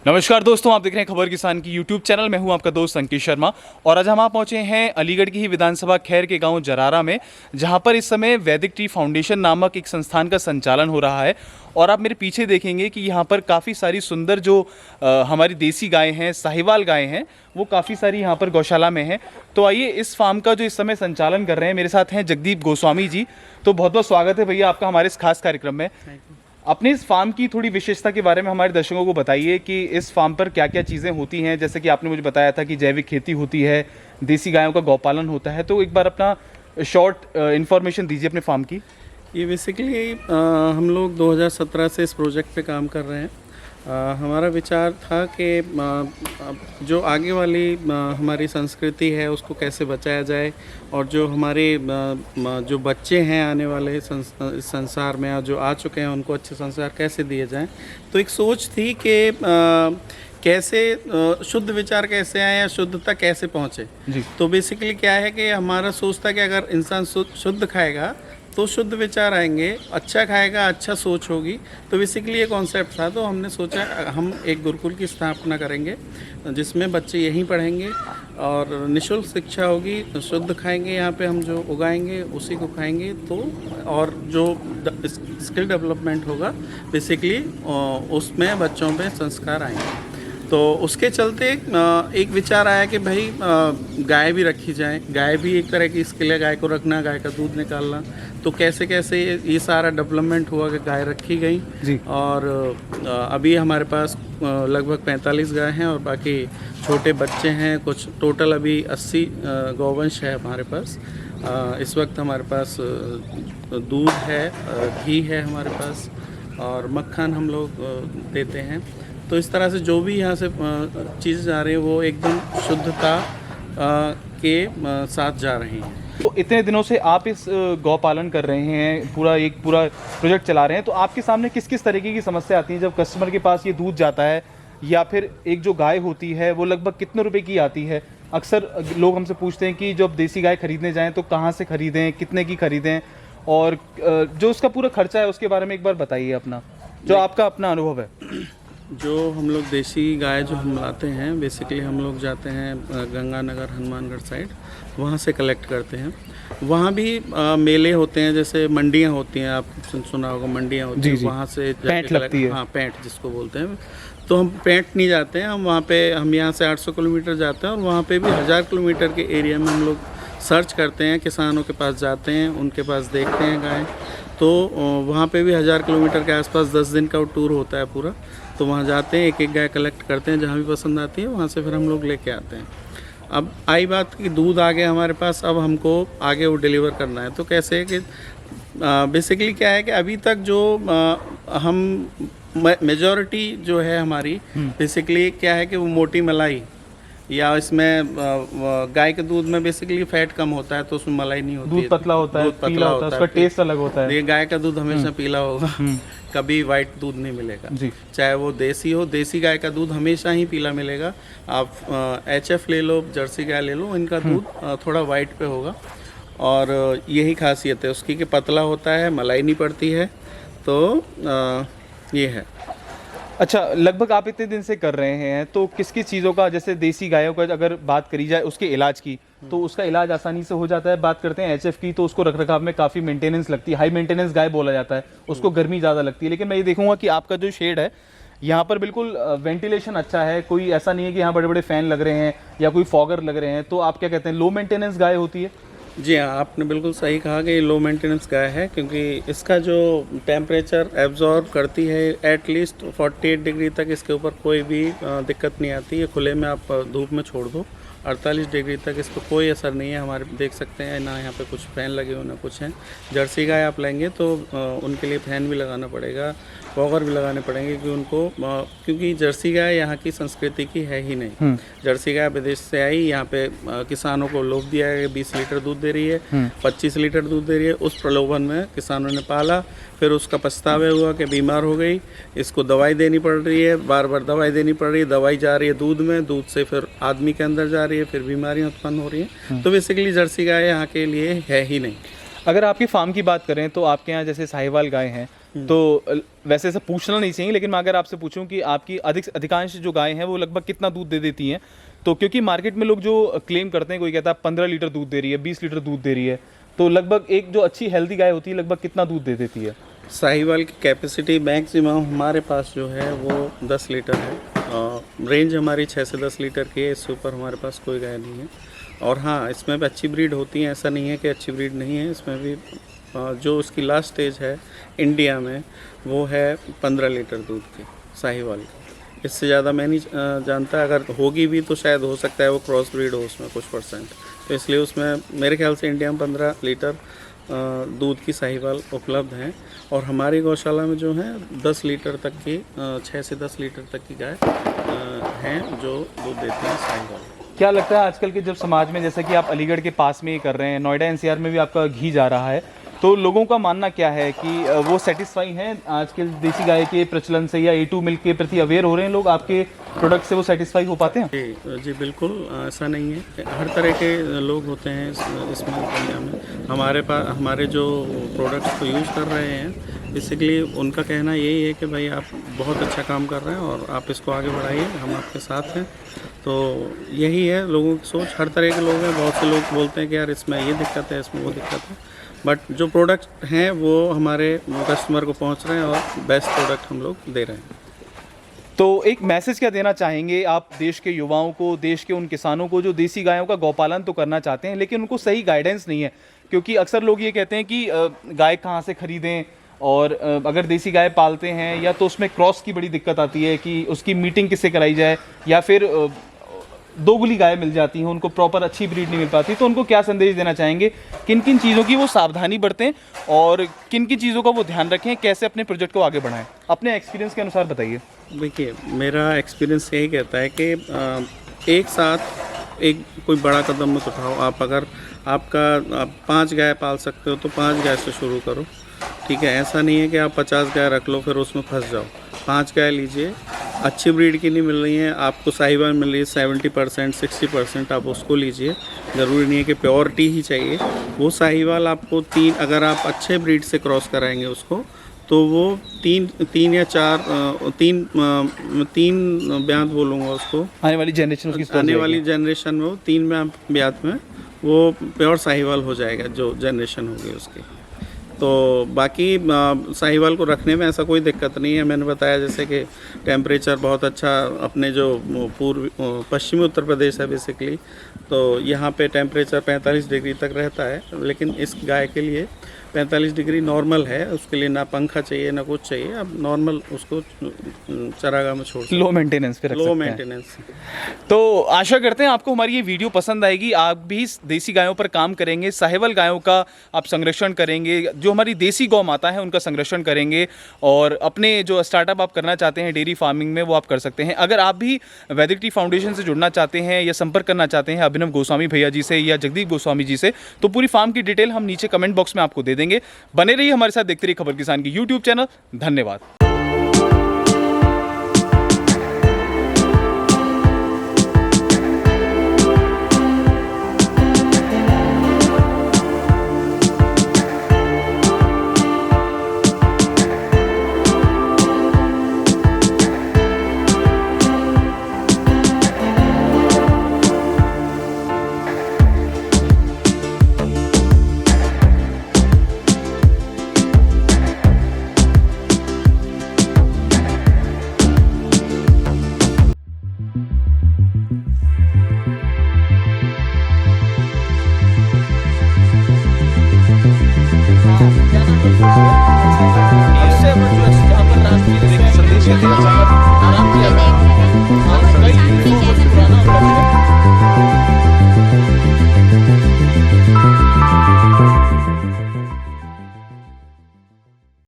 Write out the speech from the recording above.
नमस्कार दोस्तों, आप देख रहे हैं खबर किसान की यूट्यूब चैनल। मैं हूं आपका दोस्त अंकित शर्मा और आज हम पहुंचे हैं अलीगढ़ की ही विधानसभा खैर के गांव जरारा में, जहां पर इस समय वैदिक ट्री फाउंडेशन नामक एक संस्थान का संचालन हो रहा है। और आप मेरे पीछे देखेंगे कि यहां पर काफ़ी सारी सुंदर जो हमारी देसी गायें हैं, साहिवाल गायें हैं, वो काफ़ी सारी यहाँ पर गौशाला में हैं। तो आइए, इस फार्म का जो इस समय संचालन कर रहे हैं, मेरे साथ हैं जगदीप गोस्वामी जी। तो बहुत बहुत स्वागत है भैया आपका हमारे इस खास कार्यक्रम में। अपने इस फार्म की थोड़ी विशेषता के बारे में हमारे दर्शकों को बताइए कि इस फार्म पर क्या क्या चीज़ें होती हैं। जैसे कि आपने मुझे बताया था कि जैविक खेती होती है, देसी गायों का गौपालन होता है। तो एक बार अपना शॉर्ट इन्फॉर्मेशन दीजिए अपने फार्म की। ये बेसिकली हम लोग 2017 से इस प्रोजेक्ट पे काम कर रहे हैं। हमारा विचार था कि जो आगे वाली हमारी संस्कृति है उसको कैसे बचाया जाए, और जो हमारे जो बच्चे हैं आने वाले संसार में, जो आ चुके हैं, उनको अच्छे संस्कार कैसे दिए जाएं। तो एक सोच थी कि कैसे शुद्ध विचार कैसे आए या शुद्धता कैसे पहुँचे जी। तो बेसिकली क्या है कि हमारा सोच था कि अगर इंसान शुद्ध खाएगा तो शुद्ध विचार आएंगे, अच्छा खाएगा अच्छा सोच होगी। तो बेसिकली ये कॉन्सेप्ट था। तो हमने सोचा हम एक गुरुकुल की स्थापना करेंगे जिसमें बच्चे यहीं पढ़ेंगे और निःशुल्क शिक्षा होगी। शुद्ध खाएंगे, यहाँ पे हम जो उगाएंगे उसी को खाएंगे। तो और जो स्किल डेवलपमेंट होगा बेसिकली उसमें बच्चों पे संस्कार आएंगे। तो उसके चलते एक विचार आया कि भाई गाय भी रखी जाए। गाय भी एक तरह की स्किल है, गाय को रखना, गाय का दूध निकालना। तो कैसे कैसे ये सारा डेवलपमेंट हुआ कि गाय रखी गई जी। और अभी हमारे पास लगभग 45 गाय हैं और बाकी छोटे बच्चे हैं कुछ। टोटल अभी 80 गौवंश है हमारे पास। इस वक्त हमारे पास दूध है, घी है हमारे पास, और मक्खन हम लोग देते हैं। तो इस तरह से जो भी यहाँ से चीज़ें जा रही हैं वो एकदम शुद्धता के साथ जा रही हैं। तो इतने दिनों से आप इस गौपालन कर रहे हैं, पूरा प्रोजेक्ट चला रहे हैं, तो आपके सामने किस किस तरीके की समस्या आती है जब कस्टमर के पास ये दूध जाता है, या फिर एक जो गाय होती है वो लगभग कितने रुपए की आती है? अक्सर लोग हमसे पूछते हैं कि जब देसी गाय खरीदने जाएँ तो कहाँ से खरीदें, कितने की खरीदें, और जो उसका पूरा खर्चा है उसके बारे में एक बार बताइए अपना, जो आपका अपना अनुभव है। जो हम लोग देसी गाय जो हम लाते हैं, बेसिकली हम लोग जाते हैं गंगानगर हनुमानगढ़ साइड, वहाँ से कलेक्ट करते हैं। वहाँ भी मेले होते हैं, जैसे मंडियाँ होती हैं, आप सुना होगा मंडियाँ होती हैं, वहाँ से पैंट लगती है। हाँ, पैंट जिसको बोलते हैं। तो हम पैंट नहीं जाते हैं, हम वहाँ पे, हम यहाँ से 800 किलोमीटर जाते हैं और वहाँ पे भी 1000 किलोमीटर के एरिया में हम लोग सर्च करते हैं, किसानों के पास जाते हैं, उनके पास देखते हैं गाय। तो वहाँ पे भी 1000 किलोमीटर के आसपास 10 दिन का टूर होता है पूरा। तो वहाँ जाते हैं, एक एक गाय कलेक्ट करते हैं, जहाँ भी पसंद आती है वहाँ से फिर हम लोग लेके आते हैं। अब आई बात कि दूध आ गया हमारे पास, अब हमको आगे वो डिलीवर करना है। तो कैसे है कि बेसिकली क्या है कि अभी तक जो हम मेजॉरिटी जो है हमारी, बेसिकली क्या है कि वो मोटी मलाई, या इसमें गाय के दूध में बेसिकली फैट कम होता है तो उसमें मलाई नहीं होती है। दूध पतला होता है, पीला होता है, उसका टेस्ट अलग होता है। ये गाय का दूध हमेशा पीला होगा, कभी वाइट दूध नहीं मिलेगा जी। चाहे वो देसी हो, देसी गाय का दूध हमेशा ही पीला मिलेगा। आप HF ले लो, जर्सी गाय ले लो, इनका दूध थोड़ा वाइट पे होगा। और यही खासियत है उसकी कि पतला होता है, मलाई नहीं पड़ती है। तो ये है। अच्छा, लगभग आप इतने दिन से कर रहे हैं, तो किस किस चीज़ों का, जैसे देसी गायों का अगर बात करी जाए उसके इलाज की, तो उसका इलाज आसानी से हो जाता है। बात करते हैं HF की, तो उसको रख रखाव में काफ़ी मेंटेनेंस लगती है, हाई मेंटेनेंस गाय बोला जाता है, उसको गर्मी ज़्यादा लगती है। लेकिन मैं ये देखूंगा कि आपका जो शेड है यहाँ पर बिल्कुल वेंटिलेशन अच्छा है, कोई ऐसा नहीं है कि यहाँ बड़े बड़े फ़ैन लग रहे हैं या कोई फॉगर लग रहे हैं। तो आप क्या कहते हैं, लो मेंटेनेंस गाय होती है? जी हाँ, आपने बिल्कुल सही कहा कि लो मेंटेनेंस गाय है, क्योंकि इसका जो टेम्परेचर एब्जॉर्ब करती है एटलीस्ट 48 डिग्री तक, इसके ऊपर कोई भी दिक्कत नहीं आती है। खुले में आप धूप में छोड़ दो, 48 डिग्री तक इस पर कोई असर नहीं है। हमारे देख सकते हैं ना, यहाँ पे कुछ फ़ैन लगे हुए ना कुछ हैं। जर्सी गाय आप लेंगे तो उनके लिए फ़ैन भी लगाना पड़ेगा, फॉगर भी लगाने पड़ेंगे, क्योंकि उनको क्योंकि जर्सी गाय यहाँ की संस्कृति की है ही नहीं। जर्सी गाय विदेश से आई, यहाँ पे किसानों को लोभ दिया है कि 20 लीटर दूध दे रही है, 25 लीटर दूध दे रही है। उस प्रलोभन में किसानों ने पाला, फिर उसका पछतावा हुआ कि बीमार हो गई, इसको दवाई देनी पड़ रही है, बार बार दवाई देनी पड़ रही है। दवाई जा रही है दूध में, दूध से फिर आदमी के अंदर जा रही है, फिर बीमारियाँ उत्पन्न हो रही हैं। तो बेसिकली जर्सी गाय यहाँ के लिए है ही नहीं। अगर आपकी फार्म की बात करें तो आपके यहाँ जैसे साहिवाल गाय हैं, तो वैसे ऐसा पूछना नहीं चाहिए, लेकिन मैं अगर आपसे पूछूं कि आपकी अधिकांश जो गायें हैं वो लगभग कितना दूध दे देती हैं, तो क्योंकि मार्केट में लोग जो क्लेम करते हैं, कोई कहता है 15 लीटर दूध दे रही है, 20 लीटर दूध दे रही है, तो लगभग एक जो अच्छी हेल्दी गाय होती है लगभग कितना दूध दे देती है? साहिवाल की कैपेसिटी मैक्सिमम हमारे पास जो है वो 10 लीटर है। रेंज हमारी 6 से 10 लीटर की है, इससे ऊपर हमारे पास कोई गाय नहीं है। और हाँ, इसमें भी अच्छी ब्रीड होती है, ऐसा नहीं है कि अच्छी ब्रीड नहीं है। इसमें भी जो उसकी लास्ट स्टेज है इंडिया में वो है 15 लीटर दूध की साहिवाल की। इससे ज़्यादा मैं नहीं जानता, अगर होगी भी तो शायद हो सकता है वो क्रॉस ब्रीड हो उसमें कुछ %। तो इसलिए उसमें मेरे ख्याल से इंडिया में 15 लीटर दूध की साहिवाल उपलब्ध हैं। और हमारी गौशाला में जो है 10 लीटर तक की 6 से 10 लीटर तक की गाय हैं जो दूध देती हैं साहिवाल। क्या लगता है आजकल के जब समाज में, जैसे कि आप अलीगढ़ के पास में ही कर रहे हैं, नोएडा एनसीआर में भी आपका घी जा रहा है, तो लोगों का मानना क्या है कि वो सेटिस्फाई हैं आज के देसी गाय के प्रचलन से, या A2 मिल्क के प्रति अवेयर हो रहे हैं लोग, आपके प्रोडक्ट से वो सेटिस्फाई हो पाते हैं? जी बिल्कुल, ऐसा नहीं है। हर तरह के लोग होते हैं इसमें दुनिया में। हमारे जो प्रोडक्ट्स को यूज़ कर रहे हैं, बेसिकली उनका कहना यही है कि भाई आप बहुत अच्छा काम कर रहे हैं और आप इसको आगे बढ़ाइए, हम आपके साथ हैं। तो यही है लोगों की सोच। हर तरह के लोग हैं, बहुत से लोग बोलते हैं कि यार इसमें ये दिक्कत है, इसमें वो दिक्कत है, बट जो प्रोडक्ट हैं वो हमारे कस्टमर को पहुंच रहे हैं और बेस्ट प्रोडक्ट हम लोग दे रहे हैं। तो एक मैसेज क्या देना चाहेंगे आप देश के युवाओं को, देश के उन किसानों को जो देसी गायों का गौपालन तो करना चाहते हैं लेकिन उनको सही गाइडेंस नहीं है? क्योंकि अक्सर लोग ये कहते हैं कि गाय कहाँ से खरीदें, और अगर देसी गाय पालते हैं या तो उसमें क्रॉस की बड़ी दिक्कत आती है कि उसकी मीटिंग किससे कराई जाए, या फिर दोगुली गाय मिल जाती हैं, उनको प्रॉपर अच्छी ब्रीड नहीं मिल पाती। तो उनको क्या संदेश देना चाहेंगे, किन किन चीज़ों की वो सावधानी बरतें और किन किन चीज़ों का वो ध्यान रखें, कैसे अपने प्रोजेक्ट को आगे बढ़ाएं? अपने एक्सपीरियंस के अनुसार बताइए। देखिए, मेरा एक्सपीरियंस यही कहता है कि एक साथ एक कोई बड़ा कदम मत उठाओ। आप अगर आप 5 गाय पाल सकते हो तो 5 गाय से शुरू करो, ठीक है? ऐसा नहीं है कि आप 50 गाय रख लो फिर उसमें फंस जाओ। 5 गाय लीजिए, अच्छी ब्रीड की नहीं मिल रही है आपको, साहिवाल मिल रही है 70% 60%, आप उसको लीजिए। ज़रूरी नहीं है कि प्योरिटी ही चाहिए। वो साहिवाल आपको 3, अगर आप अच्छे ब्रीड से क्रॉस कराएंगे उसको, तो वो 3 या 4 3 ब्यात बोलूँगा उसको, आने वाली जनरेशन उसकी आने वाली जनरेशन में वो 3 ब्यात में वो प्योर साहिवाल हो जाएगा जो जनरेशन होगी उसकी। तो बाकी साहिवाल को रखने में ऐसा कोई दिक्कत नहीं है। मैंने बताया जैसे कि टेम्परेचर बहुत अच्छा, अपने जो पश्चिमी उत्तर प्रदेश है बेसिकली, तो यहाँ पे टेम्परेचर 45 डिग्री तक रहता है, लेकिन इस गाय के लिए 45 डिग्री नॉर्मल है। उसके लिए ना पंखा चाहिए ना कुछ चाहिए, अब नॉर्मल उसको चरागाह में छोड़, लो मेंटेनेंस पे रख सकते हैं। Low maintenance. तो आशा करते हैं आपको हमारी ये वीडियो पसंद आएगी, आप भी देसी गायों पर काम करेंगे, साहिवाल गायों का आप संरक्षण करेंगे, जो हमारी देसी गौ माता है उनका संरक्षण करेंगे, और अपने जो स्टार्टअप आप करना चाहते हैं डेयरी फार्मिंग में वो आप कर सकते हैं। अगर आप भी वैदिक टी फाउंडेशन से जुड़ना चाहते हैं या संपर्क करना चाहते हैं अभिनव गोस्वामी भैया जी से या जगदीप गोस्वामी जी से, तो पूरी फार्म की डिटेल हम नीचे कमेंट बॉक्स में आपको दे देंगे। बने रहिए हमारे साथ, देखते रहिए खबर किसान की यूट्यूब चैनल। धन्यवाद।